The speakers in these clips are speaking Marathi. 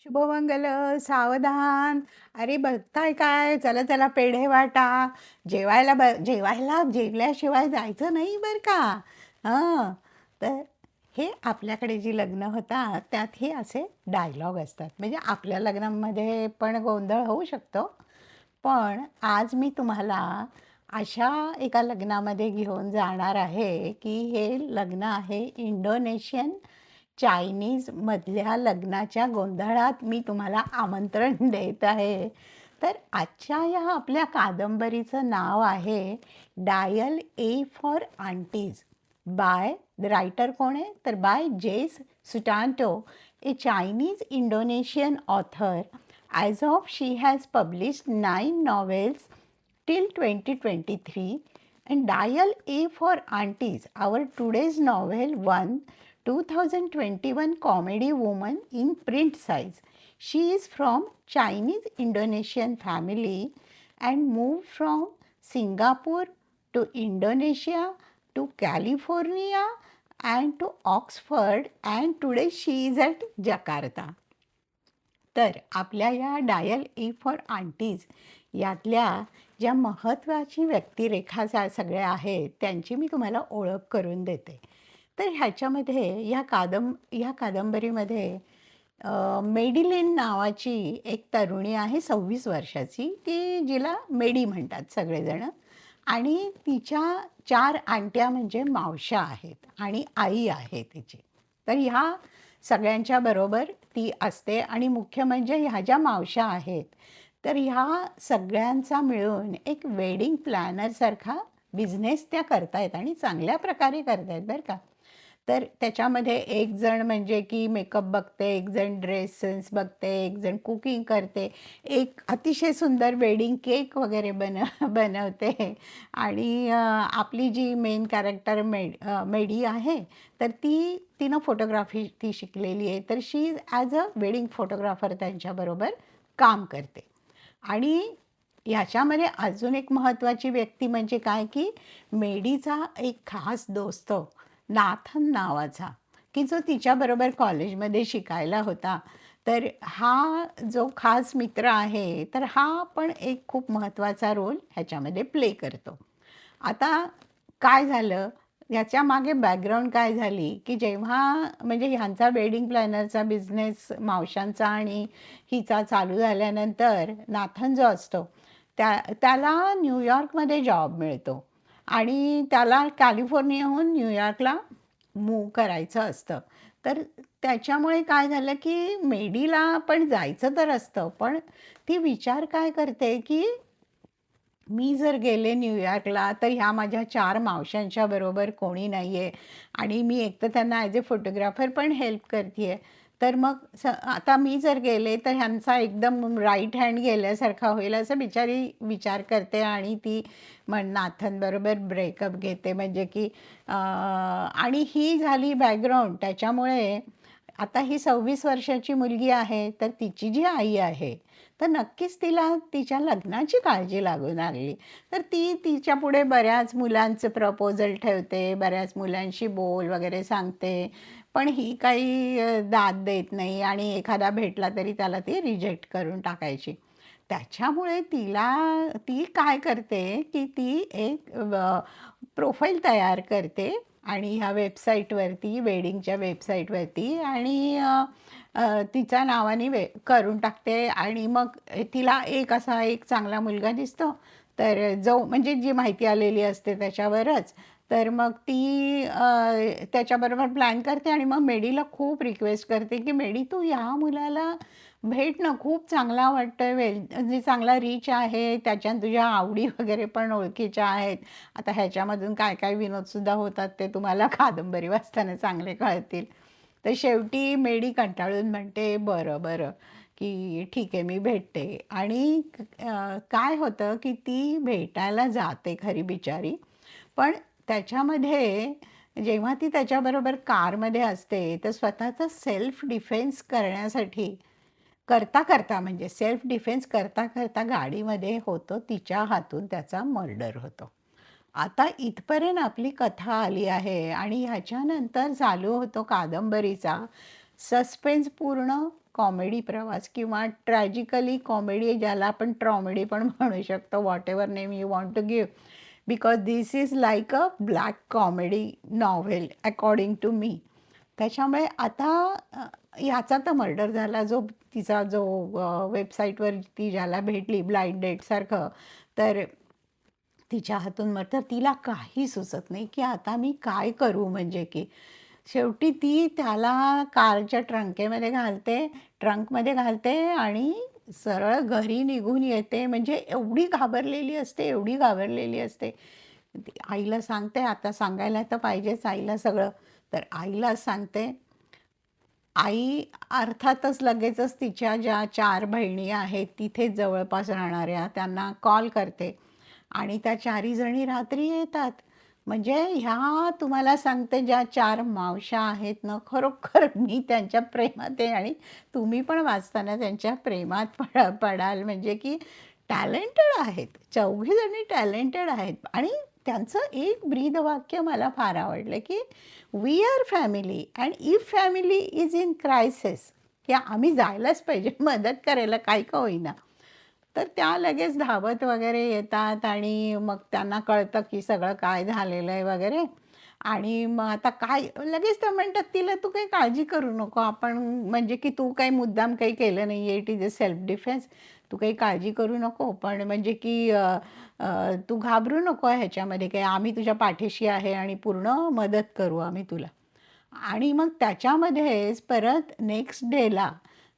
शुभमंगल, सावधान. अरे बघताय काय? चला, चला पेढे वाटा. जेवल्याशिवाय जायचं नाही बरं का. हां, तर हे आपल्याकडे जी लग्न होतात, त्यात हे असे डायलॉग असतात. म्हणजे आपल्या लग्नामध्ये पण गोंधळ होऊ शकतो. पण आज मी तुम्हाला अशा एका लग्नामध्ये घेऊन जाणार आहे, की हे लग्न आहे इंडोनेशियन चायनीजमधल्या लग्नाच्या गोंधळात मी तुम्हाला आमंत्रण देत आहे. तर आजच्या या आपल्या कादंबरीचं नाव आहे dial A for aunties by the writer कोण आहे तर by Jesse Sutanto, a Chinese Indonesian author. As of she has published 9 novels till 2023. And Dial A for Aunties, our today's novel won 2021 Comedy Woman in print size. She is from Chinese Indonesian family and moved from Singapore to Indonesia to California and to Oxford, and today she is at Jakarta. तर आपल्या या डायल ए फॉर आंटीज यातल्या ज्या महत्त्वाची व्यक्तिरेखा सगळ्या आहेत त्यांची मी तुम्हाला ओळख करून देते. तर ह्याच्यामध्ये ह्या कादंबरीमध्ये मेडिलिन नावाची एक तरुणी आहे 26 वर्षाची, की जिला मेडी म्हणतात सगळेजणं. आणि तिच्या 4 आंट्या म्हणजे मावश्या आहेत आणि आई आहे तिची. तर ह्या सगळ्यांच्या बरोबर ती असते आणि मुख्य म्हणजे ह्या ज्या मावश्या आहेत, तर ह्या सगळ्यांचा मिळून एक वेडिंग प्लॅनरसारखा बिझनेस त्या करतायत आणि चांगल्या प्रकारे करतायत बरं का. तर त्याच्यामध्ये एक जण म्हणजे की मेकअप बघते, एक जण ड्रेस सेन्स बघते, एक जण कुकिंग करते, एक अतिशय सुंदर वेडिंग केक वगैरे बनवते. आणि आपली जी मेन कॅरेक्टर मेडी आहे, तर तिनं फोटोग्राफी ती शिकलेली आहे. तर शी ॲज अ वेडिंग फोटोग्राफर त्यांच्याबरोबर काम करते. आणि ह्याच्यामध्ये अजून एक महत्त्वाची व्यक्ती म्हणजे काय, की मेडीचा एक खास दोस्त नाथन नावाचा, की जो तिच्याबरोबर कॉलेजमध्ये शिकायला होता. तर हा जो खास मित्र आहे, तर हा पण एक खूप महत्त्वाचा रोल ह्याच्यामध्ये प्ले करतो. आता काय झालं, याच्यामागे बॅकग्राऊंड काय झाली, की जेव्हा म्हणजे ह्यांचा वेडिंग प्लॅनरचा बिझनेस मावशांचा आणि हिचा चालू झाल्यानंतर नाथन जो असतो, त्याला न्यूयॉर्कमध्ये जॉब मिळतो आणि त्याला कॅलिफोर्नियाहून न्यूयॉर्कला मूव्ह करायचं असतं. तर त्याच्यामुळे काय झालं, की मेडीला पण जायचं तर असतं, पण ती विचार काय करते, की मी जर गेले न्यूयॉर्कला, तर ह्या माझ्या 4 मावशांच्या बरोबर कोणी नाही आहे आणि मी एकतर त्यांना ॲज अ फोटोग्राफर पण हेल्प करते आहे. तर मग आता मी जर गेले, तर ह्यांचा एकदम राईट हँड गेल्यासारखा होईल, असं बिचारी विचार करते आणि ती नाथनबरोबर ब्रेकअप घेते. म्हणजे की आणि ही झाली बॅकग्राऊंड. त्याच्यामुळे आता ही 26 वर्षाची मुलगी आहे, तर तिची जी आई आहे, तर नक्कीच तिला तिच्या लग्नाची काळजी लागू लागली. तर ती तिच्यापुढे बऱ्याच मुलांचे प्रपोजल ठेवते, बऱ्याच मुलांशी बोल वगैरे सांगते. पण ही काही दाद देत नाही आणि एखादा भेटला तरी त्याला ती रिजेक्ट करून टाकायची. त्याच्यामुळे ती काय करते, की ती एक प्रोफाईल तयार करते आणि ह्या वेबसाईटवरती, वेडिंगच्या वेबसाईटवरती, आणि तिच्या नावाने करून टाकते. आणि मग तिला एक चांगला मुलगा दिसतो, तर जो म्हणजे जी माहिती आलेली असते त्याच्यावरच. तर मग ती त्याच्याबरोबर प्लॅन करते आणि मग मेडीला खूप रिक्वेस्ट करते, की मेडी तू ह्या मुलाला भेट ना, खूप चांगला वाटतोय, म्हणजे चांगला रीच आहे, त्याच्यात तुझ्या आवडी वगैरे पण ओळखीच्या आहेत. आता ह्याच्यामधून काय काय विनोदसुद्धा होतात ते तुम्हाला कादंबरी वाचताना चांगले कळतील. तर शेवटी मेडी कंटाळून म्हणते, "बरं, बरं, की ठीक आहे, मी भेटते." आणि काय होतं, की ती भेटायला जाते खरी बिचारी. पण त्याच्यामध्ये जेव्हा ती त्याच्याबरोबर कारमध्ये असते, तर स्वतःचा सेल्फ डिफेन्स करण्यासाठी करता म्हणजे सेल्फ डिफेन्स करता गाडीमध्ये होतो तिच्या हातून त्याचा मर्डर होतो. आता इथपर्यंत आपली कथा आली आहे आणि ह्याच्यानंतर चालू होतो कादंबरीचा सस्पेन्सपूर्ण कॉमेडी प्रवास किंवा ट्रॅजिकली कॉमेडी, ज्याला आपण ट्रॉमेडी पण म्हणू शकतो, whatever name you want to give, because this is like a black comedy novel according to me. त्याच्यामुळे आता ह्याचा तर मर्डर झाला, जो तिचा जो वेबसाईटवर ती ज्याला भेटली ब्लाइंड डेटसारखं, तर तिच्या हातून मग तर तिला काही सुचत नाही की आता मी काय करू. म्हणजे की शेवटी ती त्याला कारच्या ट्रंकमध्ये घालते आणि सरळ घरी निघून येते. म्हणजे एवढी घाबरलेली असते, एवढी घाबरलेली असते. ती आईला सांगते, आता सांगायला तर पाहिजेच आईला सगळं. तर आईला सांगते. आई अर्थातच लगेचच तिच्या ज्या 4 बहिणी आहेत तिथेच जवळपास राहणाऱ्या, त्यांना कॉल करते आणि त्या 4ही जणी रात्री येतात. म्हणजे ह्या तुम्हाला सांगते, ज्या 4 मावश्या आहेत ना, खरोखर मी त्यांच्या प्रेमात आहे आणि तुम्ही पण वाचताना त्यांच्या प्रेमात पडाल. म्हणजे की टॅलेंटेड आहेत. 4घी जणी टॅलेंटेड आहेत आणि त्यांचं एक ब्रीदवाक्य मला फार आवडलं, की we are family and if family is in crisis, की आम्ही जायलाच पाहिजे मदत करायला, काही का होईना. तर त्या लगेच धावत वगैरे येतात आणि मग त्यांना कळतं की सगळं काय झालेलं आहे वगैरे. आणि मग आता काय, लगेच त्या म्हणतात तिला, "तू काही काळजी करू नको. आपण म्हणजे की तू काही मुद्दाम काही केलं नाही आहे. It is a self defence. तू काही काळजी करू नको. पण म्हणजे की तू घाबरू नको ह्याच्यामध्ये काही. आम्ही तुझ्या पाठीशी आहे आणि पूर्ण मदत करू आम्ही तुला." आणि मग त्याच्यामध्येच परत नेक्स्ट डेला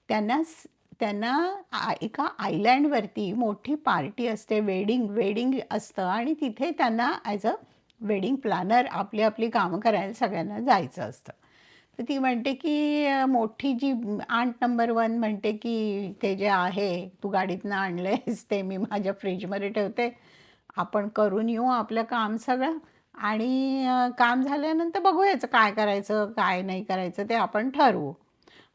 त्यांना त्यांना एका आयलँडवरती मोठी पार्टी असते, वेडिंग वेडिंग असतं आणि तिथे त्यांना ॲज अ वेडिंग प्लॅनर आपली आपली कामं करायला सगळ्यांना जायचं असतं. तर ती म्हणते की मोठी जी आंट नंबर 1 म्हणते की "ते जे आहे, तू गाडीतनं आणलंयस ते मी माझ्या फ्रिजमध्ये ठेवते. आपण करून येऊ आपलं काम सगळं आणि काम झाल्यानंतर बघूयाचं काय करायचं, काय नाही करायचं ते आपण ठरवू."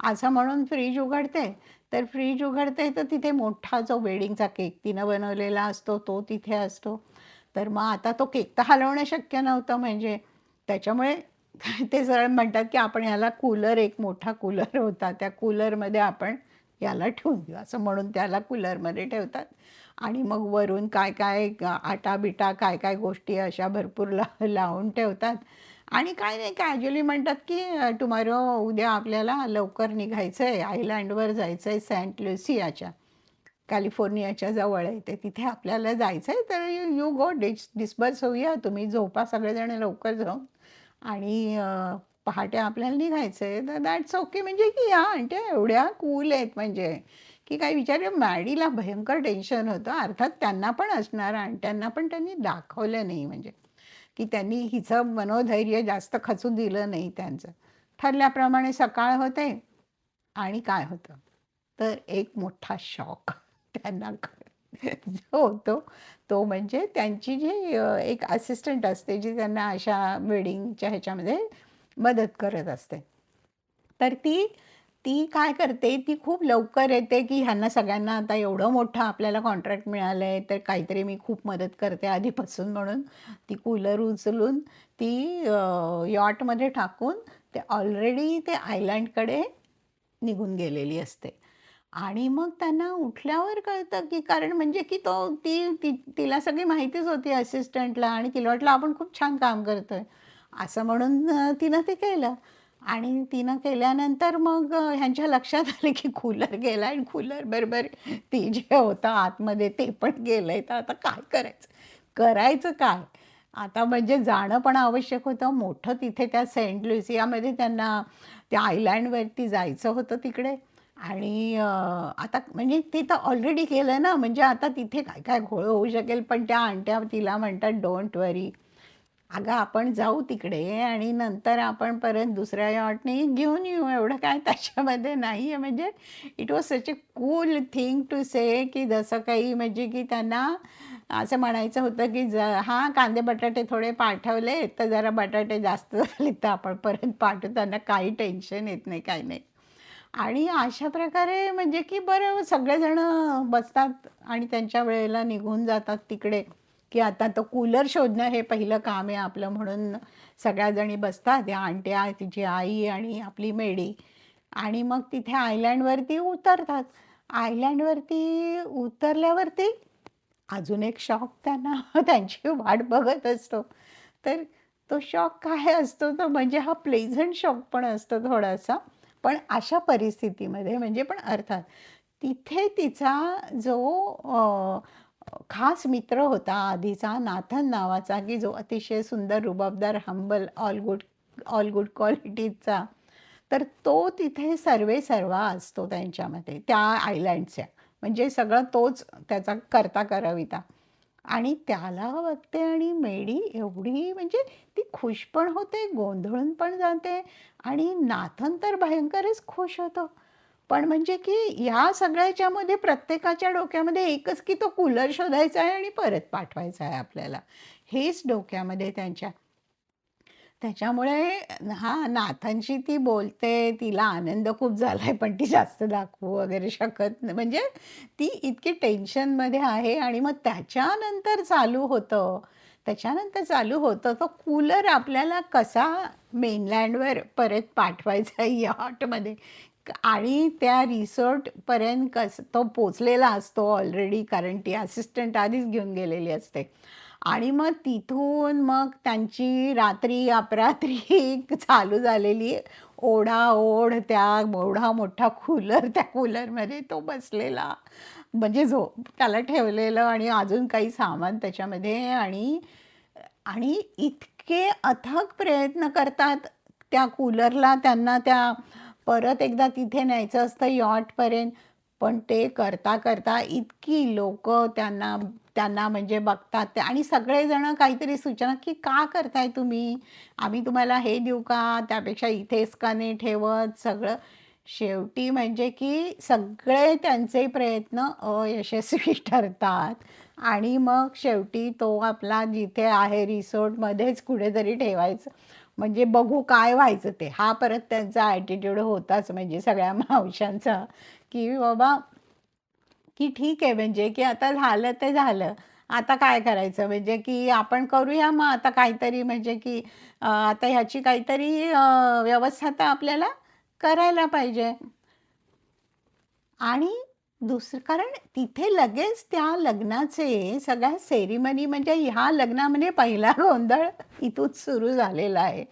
असं म्हणून फ्रीज उघडते. तर फ्रीज उघडते तर तिथे मोठा जो वेडिंगचा केक तिनं बनवलेला असतो, तो तिथे असतो. तर मग आता तो केक तर हलवणं शक्य नव्हतं म्हणजे. त्याच्यामुळे ते सरळ म्हणतात, की आपण ह्याला कूलर, एक मोठा कूलर होता, त्या कूलरमध्ये आपण याला ठेवून देऊ. असं म्हणून त्याला कूलरमध्ये ठेवतात आणि मग वरून काय-काय आटा-बिटा, काय-काय गोष्टी अशा भरपूर लावून ठेवतात आणि काय नाही, कॅज्युअली म्हणतात, की टुमॉरो, उद्या आपल्याला लवकर निघायचं आहे, आयलँडवर जायचं आहे, सेंट लुसियाच्या, कॅलिफोर्नियाच्या जवळ आहे ते. तिथे आपल्याला जायचं आहे, तर यू यू गो डिस्पर्स होऊया. तुम्ही झोपा सगळेजण लवकर जाऊन आणि पहाटे आपल्याला निघायचं आहे. तर दॅट्स ओके. म्हणजे की या आंट्या एवढ्या कूल आहेत म्हणजे, की काही विचार. मॅडीला भयंकर टेन्शन होतं. अर्थात त्यांना पण असणार, आंट्यांना पण त्यांनी दाखवलं नाही म्हणजे. की त्यांनी हिचं मनोधैर्य जास्त खचू दिलं नाही त्यांचं. ठरल्याप्रमाणे सकाळ होते आणि काय होतं, तर एक मोठा शॉक त्यांना जो होतो, तो म्हणजे त्यांची जी एक असिस्टंट असते, जी त्यांना अशा वेडिंगच्या ह्याच्यामध्ये मदत करत असते. तर ती ती काय करते, ती खूप लवकर येते, की ह्यांना सगळ्यांना आता एवढं मोठं आपल्याला कॉन्ट्रॅक्ट मिळालंय, तर काहीतरी मी खूप मदत करते आधीपासून म्हणून ती कूलर उचलून ती यॉटमध्ये टाकून ते ऑलरेडी ते आयलँडकडे निघून गेलेली असते. आणि मग त्यांना उठल्यावर कळतं, की कारण म्हणजे की तिला सगळी माहितीच होती असिस्टंटला आणि तिला वाटलं आपण खूप छान काम करतोय. असं म्हणून तिनं ते केलं आणि तिनं केल्यानंतर मग ह्यांच्या लक्षात आलं, की कूलर गेला आणि कूलरबरोबर ती जे होतं आतमध्ये ते पण गेलंय. तर आता काय करायचं? करायचं काय? आता म्हणजे जाणं पण आवश्यक होतं. मोठं तिथे त्या सेंट लुसियामध्ये त्यांना त्या आयलँडवरती जायचं होतं तिकडे आणि आता म्हणजे ते तर ऑलरेडी केलं ना, म्हणजे आता तिथे काय-काय घोळ होऊ शकेल. पण त्या आंट्या तिला म्हणतात, "डोंट वरी. अगं आपण जाऊ तिकडे आणि नंतर आपण परत दुसऱ्या यॉटने घेऊन येऊ. एवढं काय त्याच्यामध्ये नाही आहे." म्हणजे it was such a cool thing to say, की जसं काही म्हणजे की त्यांना असं म्हणायचं होतं, की हां, कांदे बटाटे थोडे पाठवले, तर जरा बटाटे जास्त झाले तर आपण परत पाठवू. त्यांना काही टेन्शन येत नाही, काही नाही. आणि अशा प्रकारे म्हणजे की बरं सगळेजणं बसतात आणि त्यांच्या वेळेला निघून जातात तिकडे, की आता तो कूलर शोधणं हे पहिलं काम आहे आपलं म्हणून सगळ्या जणी बसतात. या आंट्या, तिची आई आणि आपली मेडी आणि मग तिथे आयलँडवरती उतरतात. आयलँडवरती उतरल्यावरती अजून एक शॉक त्यांना त्यांची वाट बघत असतो. तर तो शॉक काय असतो तो म्हणजे हा प्लेझंट शॉक पण असतो थोडासा. पण अशा परिस्थितीमध्ये म्हणजे पण अर्थात तिथे तिचा जो खास मित्र होता आधीचा नाथन नावाचा, की जो अतिशय सुंदर, रुबाबदार, हंबल, ऑल गुड क्वालिटीजचा. तर तो तिथे सर्वेसर्वा असतो त्यांच्यामध्ये, त्या आयलँडच्या. म्हणजे सगळं तोच त्याचा करता करविता. आणि त्याला बघते आणि मेडी एवढी म्हणजे ती खुश पण होते, गोंधळून पण जाते आणि नाथन तर भयंकरच खुश होतो. पण म्हणजे की ह्या सगळ्याच्यामध्ये प्रत्येकाच्या डोक्यामध्ये एकच की तो कूलर शोधायचा आहे आणि परत पाठवायचा आहे आपल्याला. हेच डोक्यामध्ये त्यांच्या. त्याच्यामुळे हां, नाथांशी ती बोलते, तिला आनंद खूप झालाय, पण ती जास्त दाखवू वगैरे शकत नाही. म्हणजे ती इतकी टेन्शनमध्ये आहे आणि मग त्याच्यानंतर चालू होतं तो कूलर आपल्याला कसा मेनलँडवर परत पाठवायचा यॉटमध्ये आणि त्या रिसॉर्टपर्यंत तो पोहोचलेला असतो ऑलरेडी कारण ती असिस्टंट आधीच घेऊन गेलेली असते. आणि मग तिथून मग त्यांची रात्री अपरात्री चालू झालेली ओढाओढ त्या एवढा मोठा कूलर त्या कूलरमध्ये तो बसलेला म्हणजे त्याला ठेवलेलं आणि अजून काही सामान त्याच्यामध्ये आणि आणि इतके अथक प्रयत्न करतात त्या कूलरला त्यांना त्या परत एकदा तिथे न्यायचं असतं यॉटपर्यंत. पण ते करता इतकी लोकं त्यांना त्यांना म्हणजे बघतात ते आणि सगळेजण काहीतरी सूचना, की "का करताय तुम्ही? आम्ही तुम्हाला हे देऊ का? त्यापेक्षा इथेच का नाही ठेवत?" सगळं. शेवटी म्हणजे की सगळे त्यांचे प्रयत्न अयशस्वी ठरतात आणि मग शेवटी तो आपला जिथे आहे रिसॉर्टमध्येच कुठेतरी ठेवायचं. म्हणजे बघू काय व्हायचं ते. हा परत त्यांचा ॲटिट्यूड होताच म्हणजे सगळ्या मावशांचा, की बाबा की ठीक आहे म्हणजे की आता झालं ते झालं. आता काय करायचं म्हणजे की आपण करूया मग आता काहीतरी म्हणजे की आता ह्याची काहीतरी व्यवस्था तर आपल्याला करायला पाहिजे. आणि दुसरं कारण तिथे लगेच त्या लग्नाचे सगळ्या सेरिमनी म्हणजे ह्या लग्नामध्ये पहिला गोंधळ इथूनच सुरू झालेला आहे.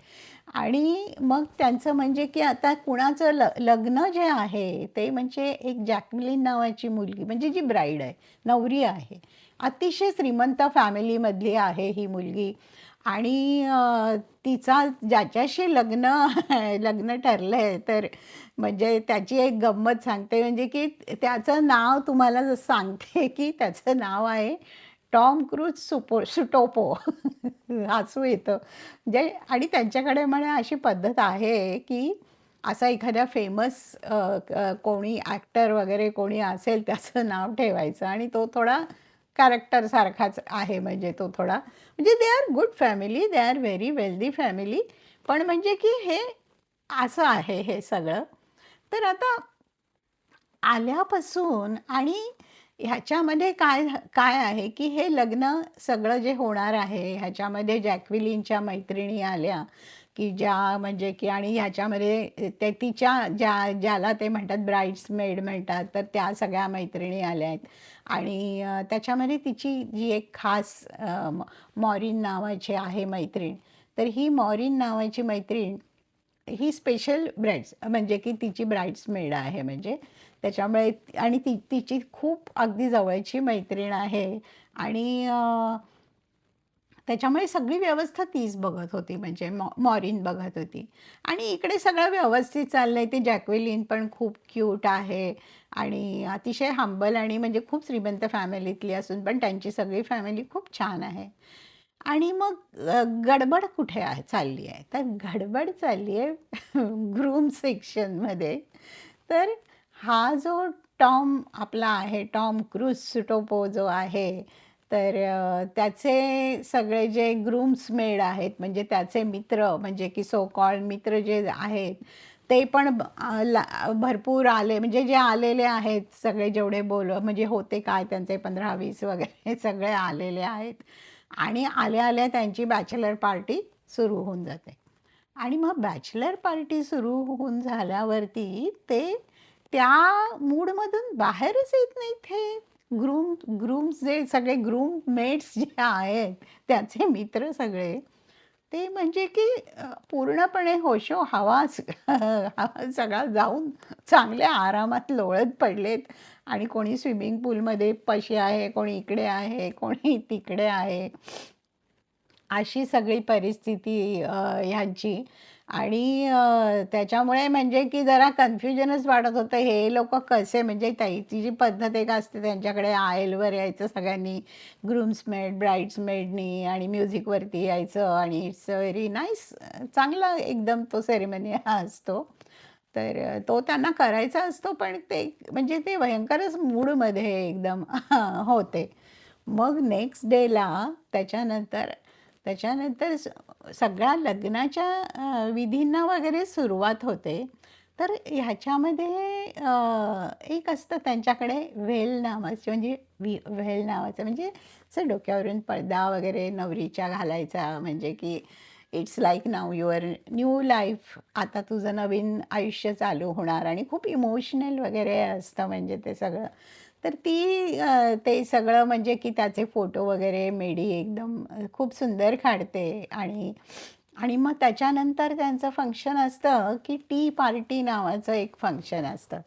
आणि मग त्यांचं म्हणजे की आता कुणाचं लग्न जे आहे ते म्हणजे एक जॅकलिन नावाची मुलगी म्हणजे जी ब्राईड आहे, नवरी आहे. अतिशय श्रीमंत फॅमिलीमधली आहे ही मुलगी आणि तिचा ज्याच्याशी लग्न लग्न ठरलंय तर म्हणजे त्याची एक गंमत सांगते म्हणजे की त्याचं नाव तुम्हाला जसं सांगते की त्याचं नाव आहे टॉम क्रूज सुटोपो. हसू येतं. म्हणजे आणि त्यांच्याकडे म्हणे अशी पद्धत आहे, की असा एखाद्या फेमस कोणी ॲक्टर वगैरे कोणी असेल त्याचं नाव ठेवायचं आणि तो थोडा कॅरेक्टरसारखाच आहे म्हणजे तो थोडा म्हणजे they are good family, they are very wealthy family. पण म्हणजे की हे असं आहे हे सगळं. तर आता आल्यापासून आणि ह्याच्यामध्ये काय आहे, की हे लग्न सगळं जे होणार आहे, ह्याच्यामध्ये जॅक्विलिनच्या मैत्रिणी आल्या, की ज्या म्हणजे की आणि ह्याच्यामध्ये ते तिच्या ज्याला ते म्हणतात ब्राइड्समेड म्हणतात, तर त्या सगळ्या मैत्रिणी आल्या आहेत. आणि त्याच्यामध्ये तिची जी एक खास मॉरिन नावाची आहे मैत्रीण. तर ही मॉरिन नावाची मैत्रीण ही स्पेशल म्हणजे की तिची ब्राइड्समेड आहे म्हणजे. त्याच्यामुळे आणि तिची खूप अगदी जवळची मैत्रीण आहे आणि त्याच्यामुळे सगळी व्यवस्था तीच बघत होती म्हणजे मॉरिन बघत होती. आणि इकडे सगळं व्यवस्थित चाललंय. ती जॅक्वेलिन पण खूप क्यूट आहे आणि अतिशय हंबल आणि म्हणजे खूप श्रीमंत फॅमिलीतली असून पण त्यांची सगळी फॅमिली खूप छान आहे. आणि मग गडबड कुठे आहे चालली आहे? तर गडबड चालली आहे ग्रूम सेक्शनमध्ये. तर हा जो टॉम आपला आहे, टॉम क्रूज सुटोपो जो आहे, तर त्याचे सगळे जे ग्रूम्समेड आहेत, म्हणजे त्याचे मित्र म्हणजे की सो कॉल्ड मित्र जे आहेत, ते पण भरपूर आले म्हणजे जे आलेले आहेत सगळे जेवढे म्हणजे होते काय त्यांचे 15-20 वगैरे सगळे आलेले आहेत. आणि आल्या-आल्या त्यांची बॅचलर पार्टी सुरू होऊन जाते. आणि मग बॅचलर पार्टी सुरू होऊन झाल्यावरती ते त्या मूडमधून बाहेरच येत नाहीत हे. ग्रूम्स जे सगळे ग्रूम मेट्स जे आहेत, त्याचे मित्र सगळे, ते म्हणजे की पूर्णपणे होशो हवास हवा सगळा जाऊन चांगल्या आरामात लोळत पडलेत आणि कोणी स्विमिंग पूलमध्ये पाशी आहे, कोणी इकडे आहे, कोणी तिकडे आहे. अशी सगळी परिस्थिती ह्यांची आणि त्याच्यामुळे म्हणजे की जरा कन्फ्युजनच वाटत होतं. हे लोकं कसे म्हणजे ती जी पद्धत एक असते त्यांच्याकडे आयलवर यायचं सगळ्यांनी ग्रूम्समेड, ब्राइड्समेडनी आणि म्युझिकवरती यायचं आणि इट्स अ व्हेरी नाईस चांगला एकदम तो सेरेमनी असतो. तर तो त्यांना करायचा असतो, पण ते म्हणजे ते भयंकरच मूडमध्ये एकदम होते. मग नेक्स्ट डेला त्याच्यानंतर त्याच्यानंतर सगळ्या लग्नाच्या विधींना वगैरे सुरुवात होते. तर ह्याच्यामध्ये एक असतं त्यांच्याकडे व्हेल नावाचं म्हणजे व्हेल नावाचं म्हणजे असं डोक्यावरून पडदा वगैरे नवरीच्या घालायचा म्हणजे की it's like now your new life आता तुझं नवीन आयुष्य चालू होणार आणि खूप इमोशनल वगैरे असतं म्हणजे ते सगळं. तर ती ते सगळं म्हणजे की त्याचे फोटो वगैरे मेडी एकदम खूप सुंदर काढते आणि आणि मग त्याच्यानंतर त्यांचं फंक्शन असतं की टी पार्टी नावाचं एक फंक्शन असतं.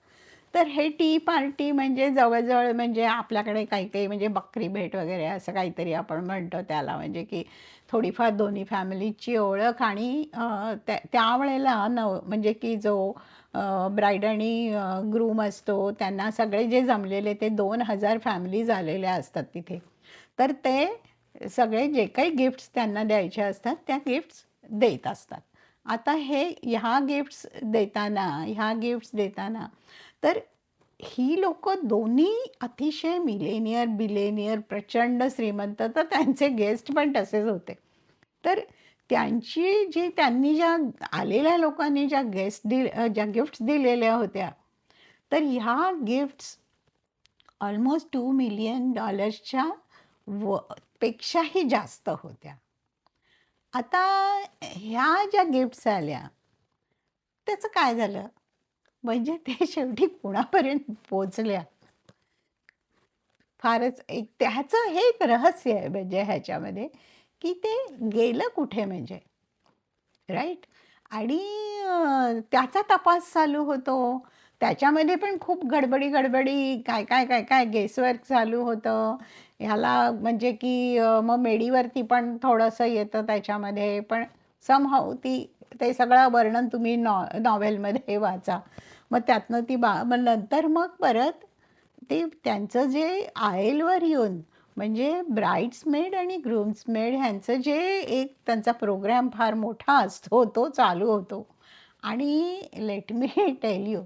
तर हे टी पार्टी म्हणजे जवळ म्हणजे आपल्याकडे काही-काही म्हणजे बकरी भेट वगैरे असं काहीतरी आपण म्हणतो त्याला म्हणजे की थोडीफार दोन्ही फॅमिलीची ओळख आणि त्यावेळेला म्हणजे की जो ब्राईड आणि ग्रूम असतो त्यांना सगळे जे जमलेले ते 2,000 फॅमिलीज आलेल्या असतात तिथे. तर ते सगळे जे काही गिफ्ट्स त्यांना द्यायचे असतात त्या गिफ्ट्स देत असतात. आता ह्या गिफ्ट्स देताना तर ही लोकं दोन्ही अतिशय मिलेनियर, बिलेनियर, प्रचंड श्रीमंत, तर त्यांचे गेस्ट पण तसेच होते. तर त्यांनी ज्या आलेल्या लोकांनी ज्या गिफ्ट्स दिलेल्या होत्या, तर ह्या गिफ्ट्स ऑलमोस्ट $2 मिलियन व पेक्षाही जास्त होत्या. आता ह्या ज्या गिफ्ट्स आल्या, त्याचं काय झालं? म्हणजे ते शेवटी कुणापर्यंत पोहोचल्या? फारच एक त्याचं हे एक रहस्य आहे म्हणजे ह्याच्यामध्ये, की ते गेलं कुठे म्हणजे, राइट? आणि त्याचा तपास चालू होतो. त्याच्यामध्ये पण खूप गडबडी, काय गेसवर्क चालू होतं. ह्याला म्हणजे की मग मेडीवरती पण थोडंसं येतं त्याच्यामध्ये. पण समहाऊ ते सगळं वर्णन तुम्ही नॉव्हेलमध्ये वाचा. मग त्यातनं मग नंतर मग परत ते त्यांचं जे आयलवर येऊन म्हणजे ब्राइड्समेड आणि ग्रूम्समेड ह्यांचं जे एक त्यांचा प्रोग्राम फार मोठा असतो, तो चालू होतो. आणि लेट मी टेल यू,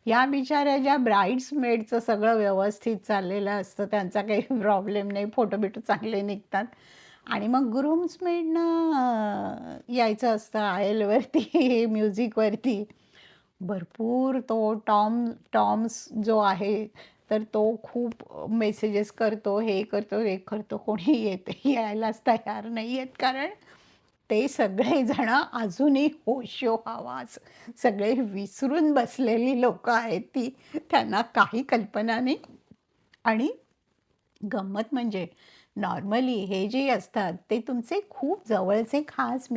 या बिचाऱ्या ज्या ब्राइड्समेडचं सगळं व्यवस्थित चाललेलं असतं, त्यांचा काही प्रॉब्लेम नाही, फोटो-बिटो चांगले निघतात. आणि मग ग्रूम्समेडनं यायचं असतं आयलवरती, म्युझिकवरती. भरपूर तो टॉम्स जो आहे, तर तो खूप मेसेजेस करतो, हे करतो, ते करतो. कोणी यायलाच तयार नाही आहेत, कारण ते सगळेजण अजूनही होशो-हवास सगळे विसरून बसलेली लोकं आहेत ती. त्यांना काही कल्पना नाही आणि गंमत म्हणजे नॉर्मली हे जे असतात ते तुमचे खूप जवळचे खास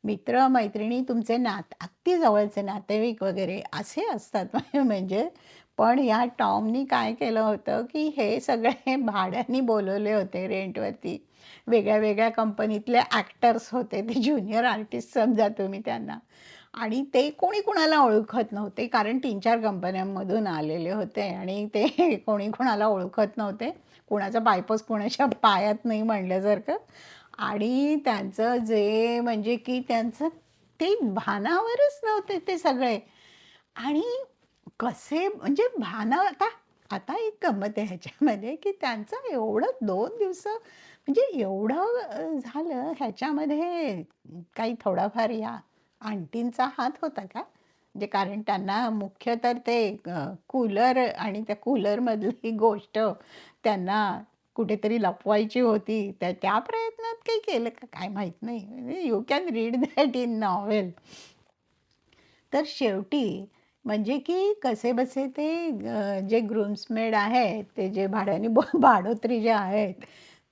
मित्र-मैत्रिणी तुमचे अगदी जवळचे नातेवाईक वगैरे असे असतात म्हणजे. पण या टॉमनी काय केलं होतं, की हे सगळे भाड्याने बोलवले होते रेंटवरती. वेगळ्या-वेगळ्या कंपनीतले ॲक्टर्स होते. ते ज्युनियर आर्टिस्ट समजा तुम्ही त्यांना. आणि ते कोणी कुणाला ओळखत नव्हते, कारण 3-4 कंपन्यांमधून आलेले होते आणि ते कोणी कुणाला ओळखत नव्हते. कुणाचा बायपास कुणाच्या पायात नाही म्हणल्यासारखं. आणि त्यांचं जे म्हणजे की त्यांचं ते भानावरच नव्हते ते सगळे. आणि कसे म्हणजे आता आता एक गंमत आहे ह्याच्यामध्ये, की त्यांचं एवढं 2 दिवस म्हणजे एवढं झालं ह्याच्यामध्ये काही थोडाफार या आंटींचा हात होता का? म्हणजे कारण त्यांना मुख्य तर ते कूलर आणि त्या कूलरमधली गोष्ट त्यांना कुठेतरी लपवायची होती. त्या त्या प्रयत्नात काही केलं का काय माहीत नाही. You can read that in novel. तर शेवटी म्हणजे की कसेबसे ते जे ग्रूम्समेड आहेत, ते जे भाड्याने भाडोत्री जे आहेत,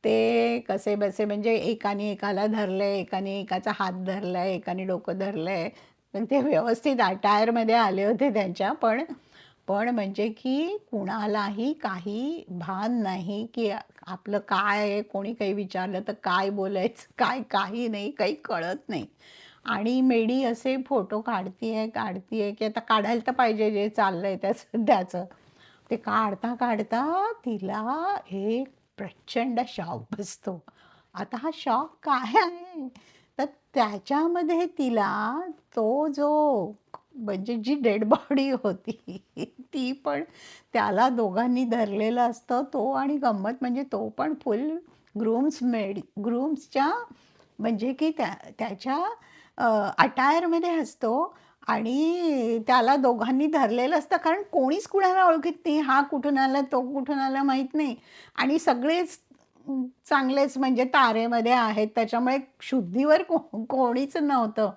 ते कसेबसे म्हणजे एकाने एकाला धरलंय, एकाने एकाचा हात धरलाय, एकाने डोकं धरलंय. पण ते व्यवस्थित अटायरमध्ये आले होते त्यांच्या. पण पण म्हणजे की कुणालाही काही भान नाही, की आपलं काय आहे, कोणी काही विचारलं तर काय बोलायचं, काय काही नाही, काही कळत नाही. आणि मेडी असे फोटो काढतीये, की आता काढायला तर पाहिजे जे चाललंय त्याचं त्याचं. ते काढता तिला एक प्रचंड शॉक बसतो. आता हा शॉक काय आहे? तर त्याच्यामध्ये तिला तो जो म्हणजे जी डेड बॉडी होती ती पण त्याला दोघांनी धरलेलं असतं. तो आणि गंमत म्हणजे तो पण फुल ग्रूम्सच्या म्हणजे की त्याच्या अटायरमध्ये असतो आणि त्याला दोघांनी धरलेलं असतं. कारण कोणीच कुणाला ओळखत नाही. हा कुठून आला, तो कुठून आला माहीत नाही. आणि सगळेच चांगलेच म्हणजे तारेमध्ये आहेत. त्याच्यामुळे शुद्धीवर कोणीच नव्हतं.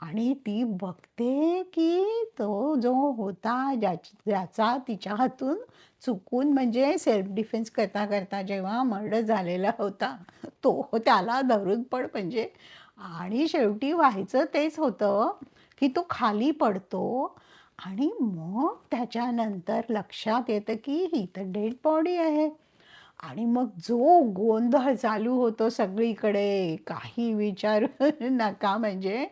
आणि ती बघते, की तो जो होता ज्याचा तिच्या हातून चुकून म्हणजे सेल्फ डिफेन्स करता जेव्हा मर्डर झालेला होता, तो त्याला धरून पण म्हणजे आणि शेवटी व्हायचं तेच होतं, की तो खाली पडतो आणि मग त्याच्यानंतर लक्षात येतं, की ही तर डेड बॉडी आहे. आणि मग जो गोंधळ चालू होतो सगळीकडे, काही विचारू नका म्हणजे.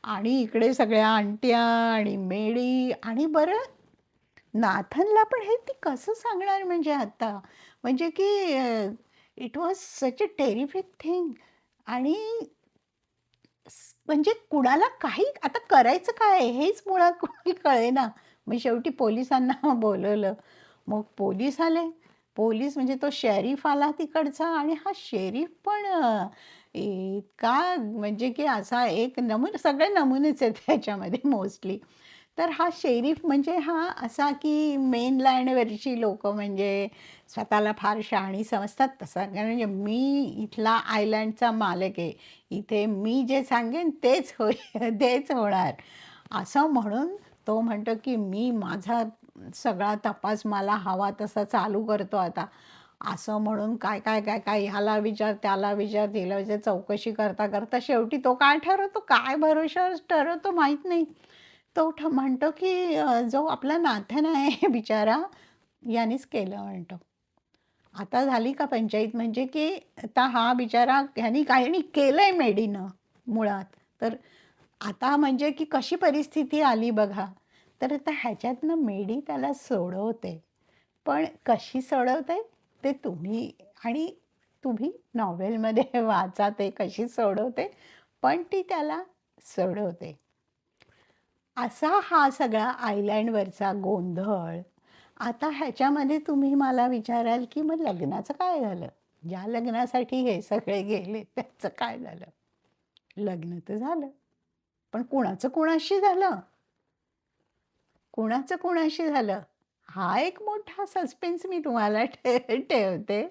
आणि इकडे सगळ्या आंट्या आणि मेडी आणि बरं नाथनला पण हे ती कसं सांगणार म्हणजे आता? म्हणजे की it was such a terrific thing आणि म्हणजे कुणाला काही आता करायचं काय हेच मुळात कोणी कळेना. मग शेवटी पोलिसांना बोलवलं. मग पोलीस आले. पोलीस म्हणजे तो शेरीफ आला तिकडचा आणि हा शेरीफ पण इतका म्हणजे की असा एक सगळे नमुनेच आहेत त्याच्यामध्ये मोस्टली. तर हा शेरीफ म्हणजे हा असा की मेनलँडवरची लोकं म्हणजे स्वतःला फार शहाणी समजतात तसा. कारण म्हणजे मी इथला आयलँडचा मालक आहे. इथे मी जे सांगेन तेच तेच होणार. असं म्हणून तो म्हणतो, की मी माझा सगळा तपास मला हवा तसा चालू करतो आता. असं म्हणून काय ह्याला विचार, त्याला विचार, तिला विचार, चौकशी करता शेवटी तो काय ठरवतो, काय भरोश्यावर ठरवतो माहीत नाही. तो म्हणतो, की जो आपला नाथन आहे बिचारा, यानेच केलं म्हणतो. आता झाली का पंचाईत म्हणजे की आता हा बिचारा ह्यानी काही केलंय मेडीनं मुळात. तर आता म्हणजे की कशी परिस्थिती आली बघा. तर आता ह्याच्यातनं मेडी त्याला सोडवते. पण कशी सोडवते ते तुम्ही आणि तुम्ही नॉव्हेलमध्ये वाचा ते कशी सोडवते. पण ती त्याला सोडवते. असा हा सगळा आयलँडवरचा गोंधळ. आता ह्याच्यामध्ये तुम्ही मला विचाराल, की मग लग्नाचं काय झालं? ज्या लग्नासाठी हे सगळे गेले त्याचं काय झालं? लग्न तर झालं. पण कुणाचं कुणाशी झालं? कुणाचं कुणाशी झालं? हा एक मोठा सस्पेन्स मी तुम्हाला ठेवते.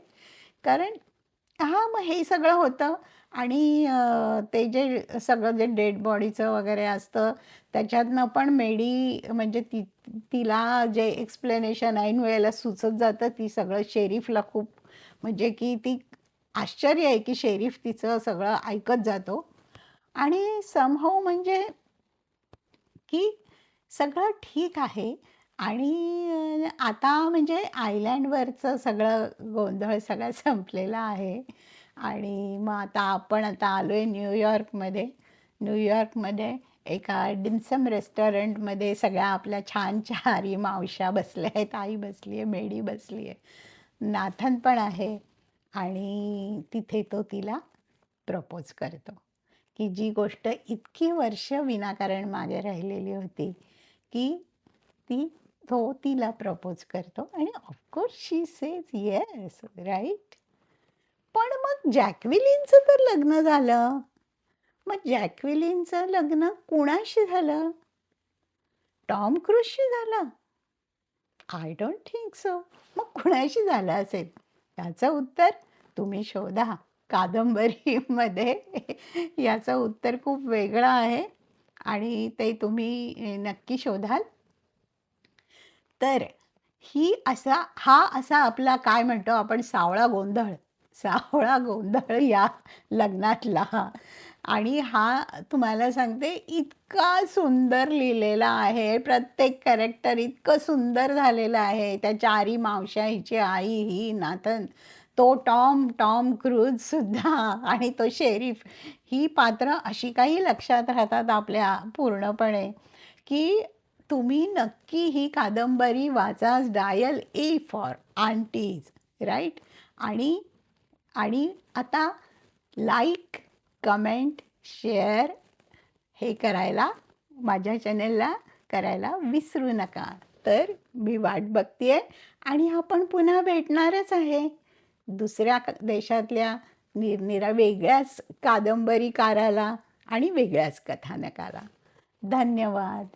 कारण हां, मग हे सगळं होतं आणि ते जे सगळं जे डेड बॉडीचं वगैरे असतं, त्याच्यातनं पण मेडी म्हणजे तिला जे एक्सप्लेनेशन ऐन वेळेला सुचत जातं, ती सगळं शेरीफला खूप म्हणजे की ती आश्चर्य आहे, की शेरीफ तिचं सगळं ऐकत जातो आणि समहाऊ म्हणजे की सगळं ठीक आहे आणि आता म्हणजे आयलँडवरचं सगळं गोंधळ सगळा संपलेला आहे आणि मग आपण आता आलो आहे न्यूयॉर्कमध्ये. न्यूयॉर्कमध्ये एका डिम्सम रेस्टॉरंटमध्ये सगळ्या आपल्या छान चारी मावश्या बसल्या आहेत. आई बसली आहे, मेडी बसली आहे, नाथन पण आहे आणि तिथे तो तिला प्रपोज करतो. की जी गोष्ट इतकी वर्ष विनाकारण मागे राहिलेली होती, की ती तो तिला प्रपोज करतो आणि ऑफकोर्स शी सेज येस, राइट? पण मग जॅक्विलिनचं तर लग्न झालं. मग जॅक्विलिनचं लग्न कुणाशी झालं? टॉम क्रूझशी झालं? I don't think so. मग कुणाशी झालं असेल? याचं उत्तर तुम्ही शोधा. कादंबरीमध्ये याचं उत्तर खूप वेगळं आहे आणि ते तुम्ही नक्की शोधाल. तर हा असा आपला काय म्हणतो आपण सावळा गोंधळ. सावळा गोंधळ या लग्नातला आणि हा तुम्हाला सांगते इतका सुंदर लिहिलेला आहे. प्रत्येक कॅरेक्टर इतकं सुंदर झालेलं आहे. त्या चारी मावश्या, हिची आई, ही नाथन, तो टॉम क्रूझसुद्धा आणि तो शेरीफ. ही पात्र अशी काही लक्षात राहतात आपल्या पूर्णपणे, की तुम्ही नक्की ही कादंबरी वाचा. Dial A for aunties, right? आणि आणि आता लाईक, कमेंट, शेअर हे करायला माझ्या चॅनेलला करायला विसरू नका. तर मी वाट बघते आणि आपण पुन्हा भेटणारच आहे दुसऱ्या देशातल्या निरनिरा वेगळ्याच कादंबरीकाराला आणि वेगळ्याच कथानकाला. धन्यवाद.